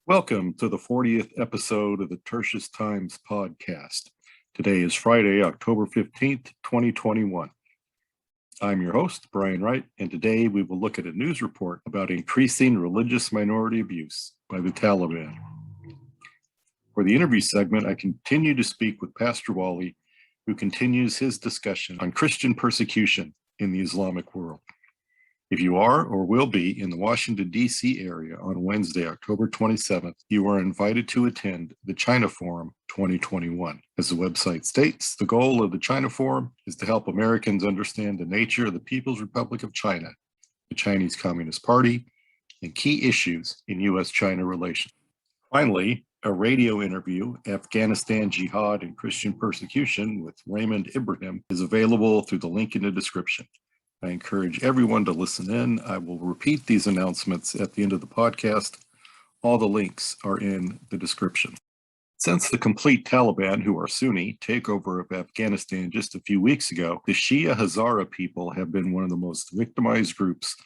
Welcome to the 40th episode of the Tertius Times podcast. Today is Friday, October 15th, 2021. I'm your host, Brian Wright, and today we will look at a news report about increasing religious minority abuse by the Taliban. For the interview segment, I continue to speak with Pastor Wally, who continues his discussion on Christian persecution in the Islamic world. If you are or will be in the Washington, D.C. area on Wednesday, October 27th, you are invited to attend the China Forum 2021. As the website states, the goal of the China Forum is to help Americans understand the nature of the People's Republic of China, the Chinese Communist Party, and key issues in U.S.-China relations. Finally, a radio interview, Afghanistan, Jihad, and Christian Persecution with Raymond Ibrahim is available through the link in the description. I encourage everyone to listen in. I will repeat these announcements at the end of the podcast. All the links are in the description. Since the complete Taliban, who are Sunni, takeover of Afghanistan just a few weeks ago, the Shia Hazara people have been one of the most victimized groups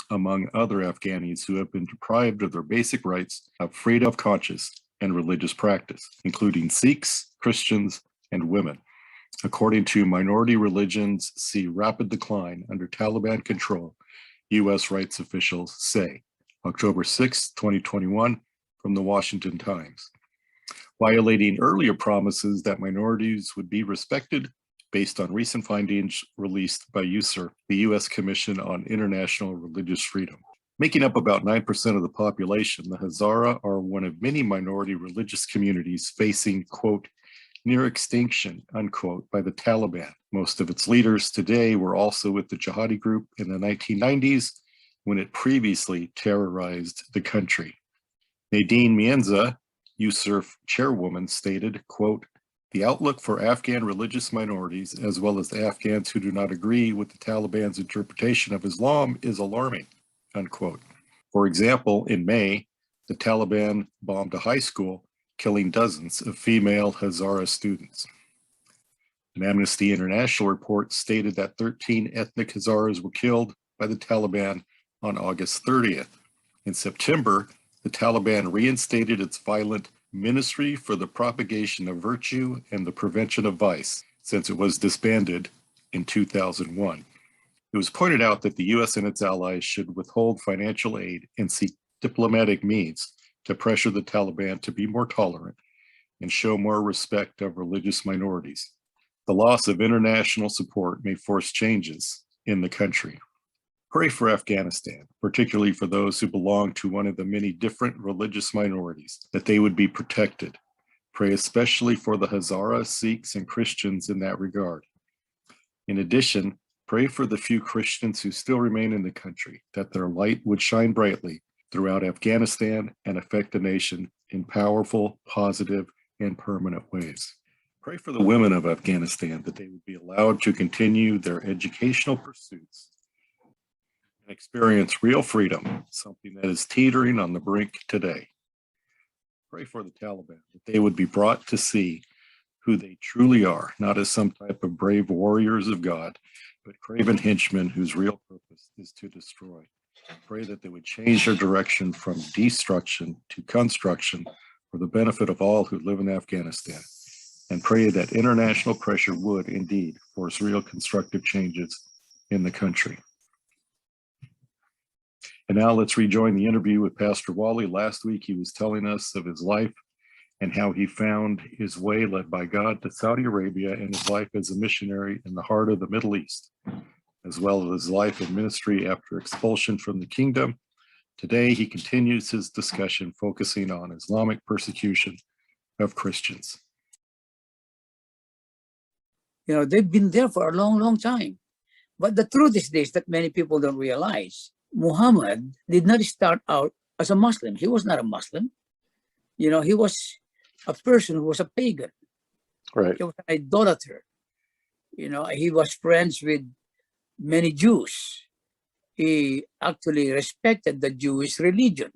among other Afghanis who have been deprived of their basic rights of freedom of conscience and religious practice, including Sikhs, Christians, and women. According to Minority Religions See Rapid Decline Under Taliban Control, U.S. rights officials say, October 6, 2021, from the Washington Times. Violating earlier promises that minorities would be respected based on recent findings released by USER, the U.S. Commission on International Religious Freedom. Making up about 9% of the population, the Hazara are one of many minority religious communities facing, quote, near extinction, unquote, by the Taliban. Most of its leaders today were also with the Jihadi group in the 1990s when it previously terrorized the country. Nadine Mienza, USERF chairwoman, stated, quote, the outlook for Afghan religious minorities, as well as Afghans who do not agree with the Taliban's interpretation of Islam, is alarming, unquote. For example, in May, the Taliban bombed a high school, killing dozens of female Hazara students. An Amnesty International report stated that 13 ethnic Hazaras were killed by the Taliban on August 30th. In September, the Taliban reinstated its violent Ministry for the Propagation of Virtue and the Prevention of Vice, since it was disbanded in 2001. It was pointed out that the U.S. and its allies should withhold financial aid and seek diplomatic means to pressure the Taliban to be more tolerant and show more respect of religious minorities. The loss of international support may force changes in the country. Pray for Afghanistan, particularly for those who belong to one of the many different religious minorities, that they would be protected. Pray especially for the Hazara, Sikhs, and Christians in that regard. In addition, pray for the few Christians who still remain in the country, that their light would shine brightly throughout Afghanistan and affect the nation in powerful, positive, and permanent ways. Pray for the women of Afghanistan that they would be allowed to continue their educational pursuits and experience real freedom, something that is teetering on the brink today. Pray for the Taliban that they would be brought to see who they truly are, not as some type of brave warriors of God, but craven henchmen whose real purpose is to destroy. Pray that they would change their direction from destruction to construction for the benefit of all who live in Afghanistan, and pray that international pressure would indeed force real constructive changes in the country. And now let's rejoin the interview with Pastor Wally. Last week he was telling us of his life and how he found his way led by God to Saudi Arabia and his life as a missionary in the heart of the Middle East, as well as his life and ministry after expulsion from the kingdom. Today, he continues his discussion focusing on Islamic persecution of Christians. You know, they've been there for a long, long time. But the truth is this, that many people don't realize. Muhammad did not start out as a Muslim. He was not a Muslim. You know, he was a person who was a pagan. Right. He was an idolater. You know, he was friends with many Jews. He actually respected the Jewish religion,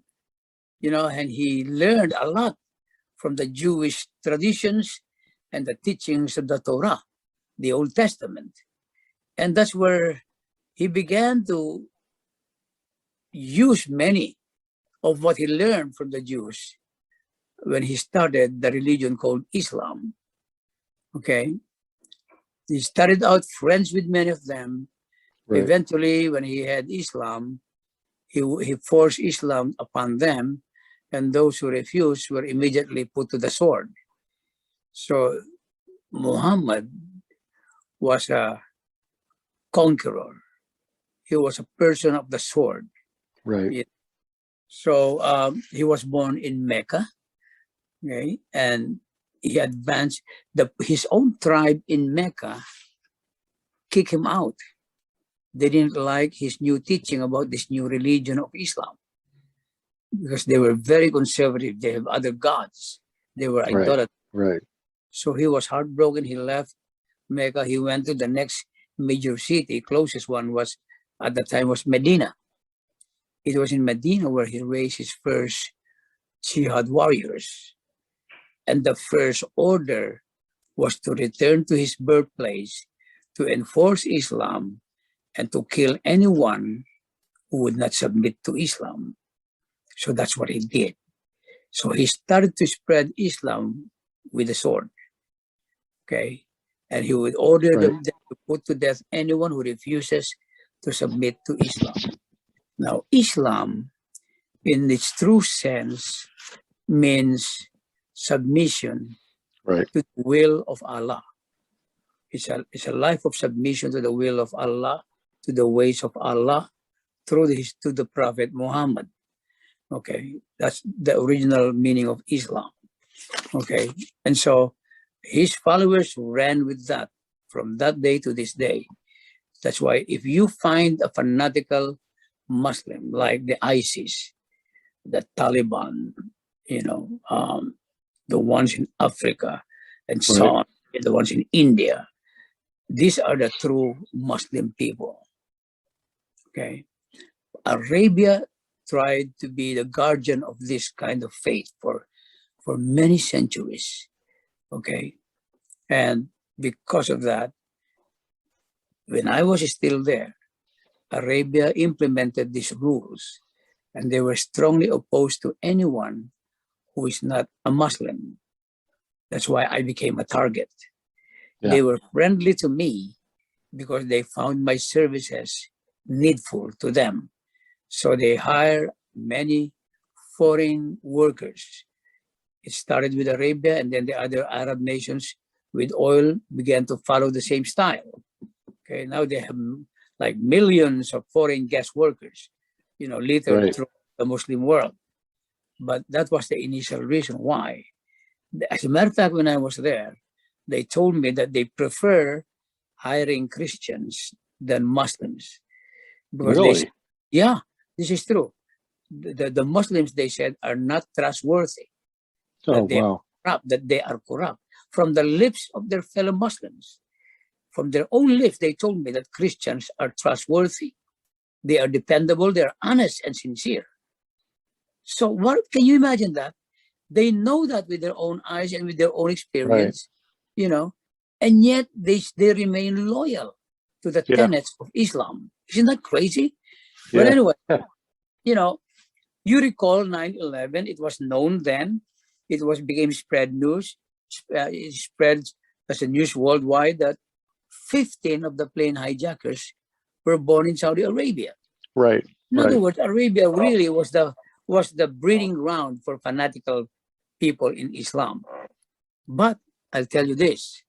you know, and he learned a lot from the Jewish traditions and the teachings of the Torah, the Old Testament. And that's where he began to use many of what he learned from the Jews when he started the religion called Islam. Okay. He started out friends with many of them. Right. Eventually, when he had Islam, he forced Islam upon them, and those who refused were immediately put to the sword. So Muhammad was a conqueror. He was a person of the sword. Right. So he was born in Mecca, okay, and he advanced. His own tribe in Mecca kicked him out. They didn't like his new teaching about this new religion of Islam because they were very conservative. They have other gods. They were idolaters. Right. So he was heartbroken. He left Mecca. He went to the next major city. Closest one was at the time was Medina. It was in Medina where he raised his first Jihad warriors. And the first order was to return to his birthplace to enforce Islam and to kill anyone who would not submit to Islam. So that's what he did. So he started to spread Islam with the sword. Okay. And he would order them to put to death anyone who refuses to submit to Islam. Now, Islam, in its true sense, means submission to the will of Allah. It's a life of submission to the will of Allah, to the ways of Allah, to the Prophet Muhammad. Okay, that's the original meaning of Islam. Okay, and so his followers ran with that from that day to this day. That's why if you find a fanatical Muslim like the ISIS, the Taliban, the ones in Africa, and so on, the ones in India, these are the true Muslim people. Okay, Arabia tried to be the guardian of this kind of faith for many centuries. Okay, and because of that, when I was still there, Arabia implemented these rules, and they were strongly opposed to anyone who is not a Muslim. That's why I became a target. Yeah. They were friendly to me because they found my services needful to them. So they hired many foreign workers. It started with Arabia, and then the other Arab nations with oil began to follow the same style. Okay, now they have like millions of foreign guest workers, littered through the Muslim world. But that was the initial reason why. As a matter of fact, when I was there, they told me that they prefer hiring Christians than Muslims. Because really? Yeah, this is true. The Muslims, they said, are not trustworthy. Oh, wow. That they are corrupt. From the lips of their fellow Muslims. From their own lips, they told me that Christians are trustworthy. They are dependable. They are honest and sincere. So what can you imagine that? They know that with their own eyes and with their own experience, and yet they remain loyal to the tenets of Islam. Isn't that crazy? Yeah. But anyway, you recall 9/11, it was known then, became spread news, it spread as a news worldwide that 15 of the plane hijackers were born in Saudi Arabia. Right. In other words, Arabia really was the breeding ground for fanatical people in Islam. But I'll tell you this,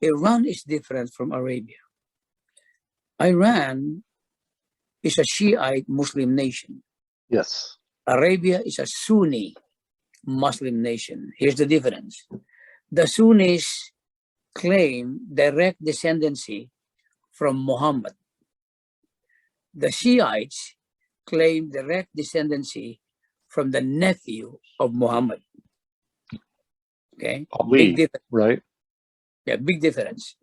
Iran is different from Arabia. Iran is a Shiite Muslim nation. Yes. Arabia is a Sunni Muslim nation. Here's the difference. The Sunnis claim direct descendancy from Muhammad. The Shiites claim direct descendancy from the nephew of Muhammad. Okay? Ali, big difference. Right? Yeah, big difference.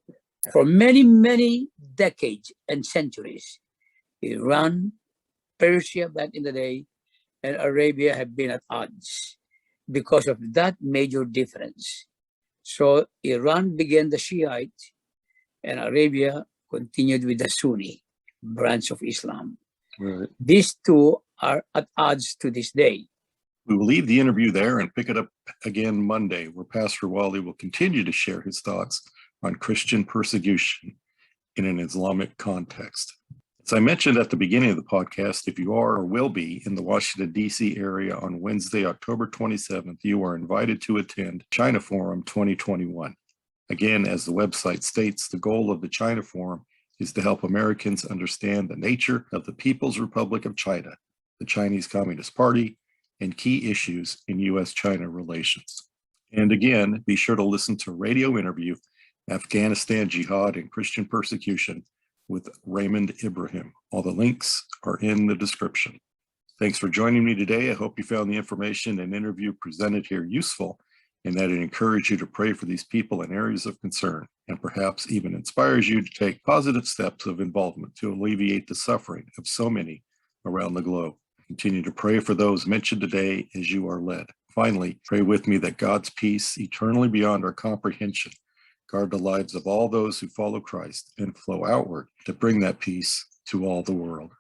For many, many decades and centuries, Iran, Persia back in the day, and Arabia have been at odds because of that major difference. So Iran began the Shiite, and Arabia continued with the Sunni branch of Islam. Right. These two are at odds to this day. We will leave the interview there and pick it up again Monday, where Pastor Wally will continue to share his thoughts on Christian persecution in an Islamic context. As I mentioned at the beginning of the podcast, if you are or will be in the Washington, D.C. area on Wednesday, October 27th, you are invited to attend China Forum 2021. Again, as the website states, the goal of the China Forum is to help Americans understand the nature of the People's Republic of China, the Chinese Communist Party, and key issues in U.S.-China relations. And again, be sure to listen to radio interview, Afghanistan, Jihad, and Christian Persecution with Raymond Ibrahim. All the links are in the description. Thanks for joining me today. I hope you found the information and interview presented here useful and that it encouraged you to pray for these people in areas of concern and perhaps even inspires you to take positive steps of involvement to alleviate the suffering of so many around the globe. Continue to pray for those mentioned today as you are led. Finally, pray with me that God's peace, eternally beyond our comprehension, guard the lives of all those who follow Christ and flow outward to bring that peace to all the world.